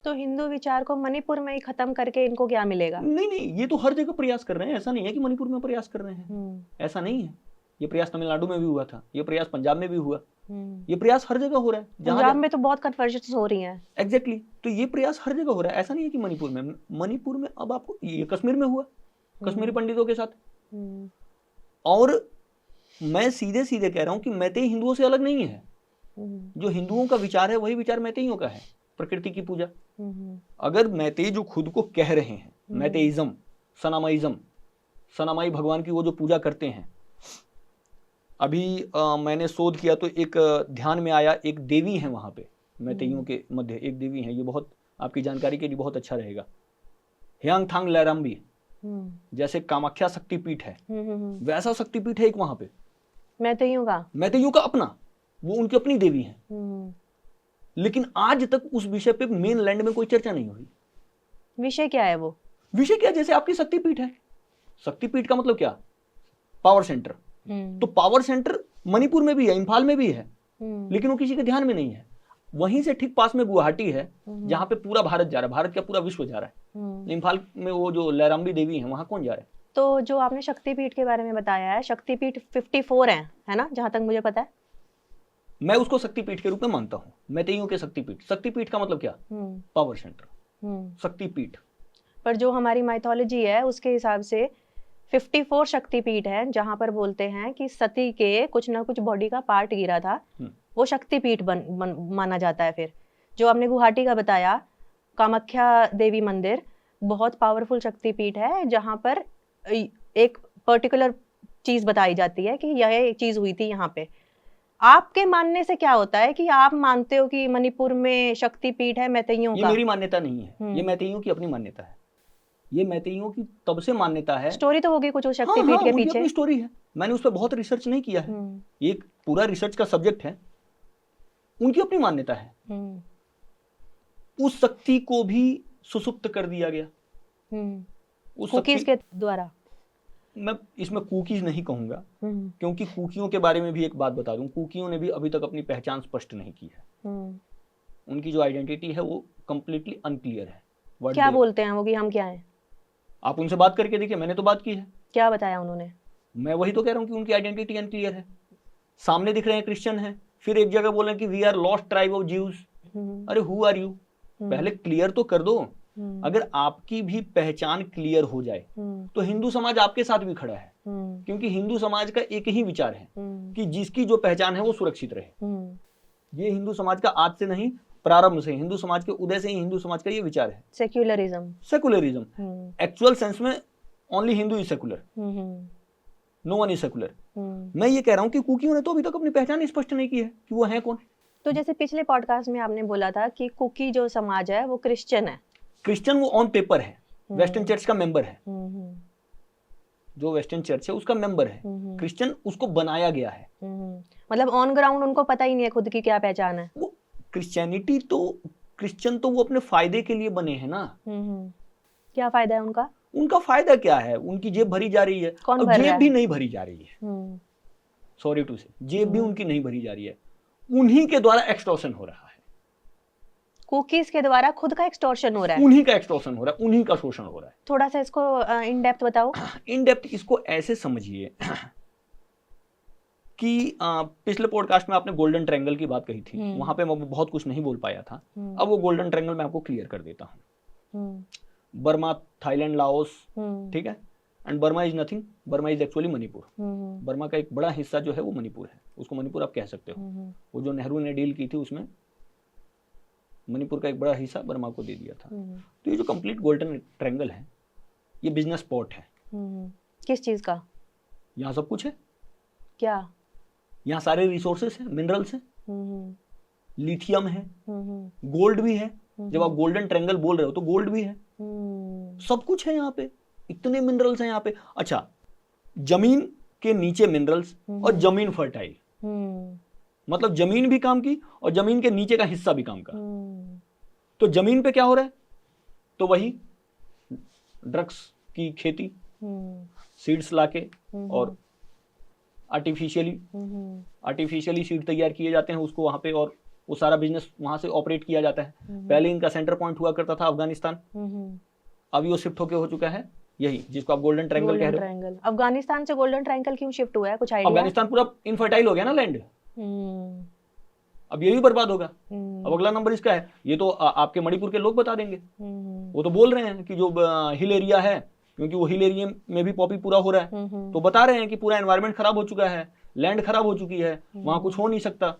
तो हिंदू विचार को मणिपुर में ही खत्म करके इनको क्या मिलेगा? नहीं नहीं, ये तो हर जगह प्रयास कर रहे हैं, ऐसा नहीं है कि मणिपुर में प्रयास कर रहे हैं, ऐसा नहीं है। ये प्रयास तमिलनाडु में भी हुआ था, ये प्रयास पंजाब में भी हुआ, ये प्रयास हर जगह हो रहा है। पंजाब में तो बहुत कन्वर्जन्स हो रही हैं। एग्जैक्टली, तो ये प्रयास हर जगह हो रहा है, ऐसा नहीं है कि मणिपुर में अब आपको ये कश्मीर में हुआ, कश्मीरी पंडितों के साथ। और मैं सीधे सीधे कह रहा हूं कि मैतेई हिंदुओं से अलग नहीं है। जो हिंदुओं का विचार है वही विचार मैतेइयों का है, प्रकृति की पूजा। अगर मैतेई जो खुद को कह रहे हैं मैतेइज्म, सनामाइज्म, सनामाई भगवान की वो जो पूजा करते हैं, अभी मैंने शोध किया तो एक ध्यान में आया, एक देवी है वहां पे मैतेइयों के मध्य, एक देवी है, ये बहुत आपकी जानकारी के लिए बहुत अच्छा रहेगा। ह्यांगथांग लैराम्बी, जैसे कामाख्या शक्तिपीठ है वैसा शक्तिपीठ है एक वहां पे मैतेइयों का अपना, वो उनकी अपनी देवी है। लेकिन आज तक उस विषय पे मेन लैंड में कोई चर्चा नहीं हुई। विषय क्या है वो? विषय क्या, जैसे आपकी शक्तिपीठ है, शक्तिपीठ का मतलब क्या, पावर सेंटर। तो पावर सेंटर मणिपुर में भी है, इम्फाल में भी है, लेकिन वो किसी के ध्यान में नहीं है। वहीं से ठीक पास में गुवाहाटी है जहां पे पूरा भारत जा रहा है, भारत का पूरा विश्व जा रहा है। इम्फाल में वो जो लैराम्बी देवी है वहां कौन जा रहा है? तो जो आपने शक्तिपीठ के बारे में बताया है, शक्तिपीठ 54 है ना, जहां तक मुझे पता है। मैं उसको शक्तिपीठ के रूप में मानता हूँ, मैतेइयों के शक्तिपीठ। शक्तिपीठ का मतलब क्या, पावर सेंटर, शक्तिपीठ। पर जो हमारी माइथोलॉजी है उसके हिसाब से 54 शक्तिपीठ है, जहां पर बोलते हैं कि सती के कुछ ना कुछ बॉडी का पार्ट गिरा था, वो शक्तिपीठ माना जाता है। फिर जो आपने गुवाहाटी का बताया, कामाख्या देवी मंदिर, बहुत पावरफुल शक्तिपीठ है, जहां पर एक पर्टिकुलर चीज बताई जाती है कि यह एक चीज हुई थी यहाँ पे। आपके मानने से क्या होता है कि आप मानते हो कि मणिपुर में शक्तिपीठ है मैतेइयों का? ये मेरी मान्यता नहीं है, ये मैतेइयों की अपनी मान्यता है। ये मैतेइयों की तब से मान्यता है। स्टोरी तो होगी कुछ उस शक्तिपीठ के पीछे। अपनी स्टोरी है, मैंने उस पर बहुत रिसर्च नहीं किया है, ये पूरा रिसर्च का सब्जेक्ट है। उनकी अपनी मान्यता है। उस शक्ति को भी सुसुप्त कर दिया गया उस कुकीज के द्वारा। मैं इसमें कुकीज नहीं कहूंगा, क्योंकि कुकियों के बारे में भी एक बात बता दूं, कुकियों ने भी अभी तक अपनी पहचान स्पष्ट नहीं की है। उनकी जो आइडेंटिटी है वो कंप्लीटली अनक्लियर है। क्या बोलते हैं वो कि हम क्या हैं? आप उनसे बात करके देखिए, मैंने तो बात की है। क्या बताया उन्होंने? मैं वही तो कह रहा हूं कि उनकी आइडेंटिटी अनक्लियर है। सामने दिख रहे हैं क्रिश्चियन है, फिर एक जगह बोल रहे हैं कि we are lost tribe of Jews. अरे हु आर यू, पहले क्लियर तो कर दो। अगर आपकी भी पहचान क्लियर हो जाए तो हिंदू समाज आपके साथ भी खड़ा है, क्योंकि हिंदू समाज का एक ही विचार है कि जिसकी जो पहचान है वो सुरक्षित रहे। ये हिंदू समाज का आज से नहीं, प्रारंभ से, हिंदू समाज के उदय से ही हिंदू समाज का ये विचार है। सेकुलरिज्म एक्चुअल सेंस में only Hindu is secular, no one is secular. मैं ये कह रहा हूं कि कुकियों ने तो अभी तक अपनी पहचान स्पष्ट नहीं की है कि वो है कौन। तो जैसे पिछले पॉडकास्ट में आपने बोला था कि कुकी जो समाज है वो क्रिश्चियन है। क्रिश्चियन वो ऑन पेपर है, वेस्टर्न चर्च का मेंबर है, जो वेस्टर्न चर्च है उसका मेंबर है। क्रिश्चियन उसको बनाया गया है, मतलब ऑन ग्राउंड उनको पता ही नहीं है खुद की क्या पहचान है। वो क्रिश्चियनिटी तो, क्रिश्चियन तो वो अपने फायदे के लिए बने हैं ना। क्या फायदा है उनका? उनका फायदा क्या है, उनकी जेब भरी जा रही है। कौन भर रहा है? जेब भी नहीं भरी जा रही है, सॉरी टू से, जेब भी उनकी नहीं भरी जा रही है, उन्हीं के द्वारा एक्सटॉर्शन हो रहा है। कुकीज के द्वारा खुद का एक्सटॉर्शन हो रहा है, उन्हीं का एक्सटॉर्शन हो रहा है, उन्हीं का शोषण हो रहा है। थोड़ा सा इसको इन डेप्थ बताओ। इन डेप्थ इसको ऐसे समझिए कि पिछले पॉडकास्ट में आपने गोल्डन ट्रायंगल की बात कही थी, वहां पे मैं बहुत कुछ नहीं बोल पाया था। अब वो गोल्डन ट्रायंगल मैं आपको क्लियर कर देता हूँ। बर्मा, थाईलैंड, लाओस, ठीक है, and Burma is nothing, Burma is actually Manipur. Burma का एक बड़ा हिस्सा जो है वो मणिपुर है, उसको मणिपुर आप कह सकते हो। वो जो नेहरू ने डील की थी उसमें मणिपुर का एक बड़ा हिस्सा बर्मा को दे दिया था। तो ये जो कंप्लीट गोल्डन ट्रायंगल है ये बिजनेस स्पॉट है। किस चीज का? यहाँ सब कुछ है। क्या? यहाँ सारे रिसोर्सेस हैं, मिनरल्स हैं, लिथियम है, गोल्ड भी है। जब आप गोल्डन ट्रायंगल बोल रहे हो तो गोल्ड भी है, सब कुछ है यहाँ पे, इतने मिनरल्स हैं यहाँ पे। अच्छा, जमीन के नीचे मिनरल्स और जमीन फर्टाइल, मतलब जमीन भी काम की और जमीन के नीचे का हिस्सा भी काम का। तो जमीन पे क्या हो रहा है, तो वही ड्रग्स की खेती, सीड्स लाके और आर्टिफिशियली सीड तैयार किए जाते हैं उसको वहां पे, और वो सारा बिजनेस वहां से ऑपरेट किया जाता है। पहले इनका सेंटर पॉइंट हुआ करता था अफगानिस्तान, अभी वो शिफ्ट होके हो चुका है यही जिसको आप गोल्डन ट्रायंगल कह रहे हो। अफगानिस्तान से गोल्डन ट्रायंगल क्यों शिफ्ट हुआ है, कुछ आइडिया? अफगानिस्तान पूरा इनफर्टाइल हो गया ना लैंड, अब ये भी बर्बाद होगा। अब अगला नंबर इसका है, ये तो आपके मणिपुर के लोग बता देंगे, वो तो बोल रहे हैं कि जो हिल एरिया है, क्योंकि वो हिल एरिया में भी पॉपी पूरा हो रहा है, तो बता रहे हैं कि पूरा एनवायरनमेंट खराब हो चुका है, लैंड खराब हो चुकी है, वहां कुछ हो नहीं सकता।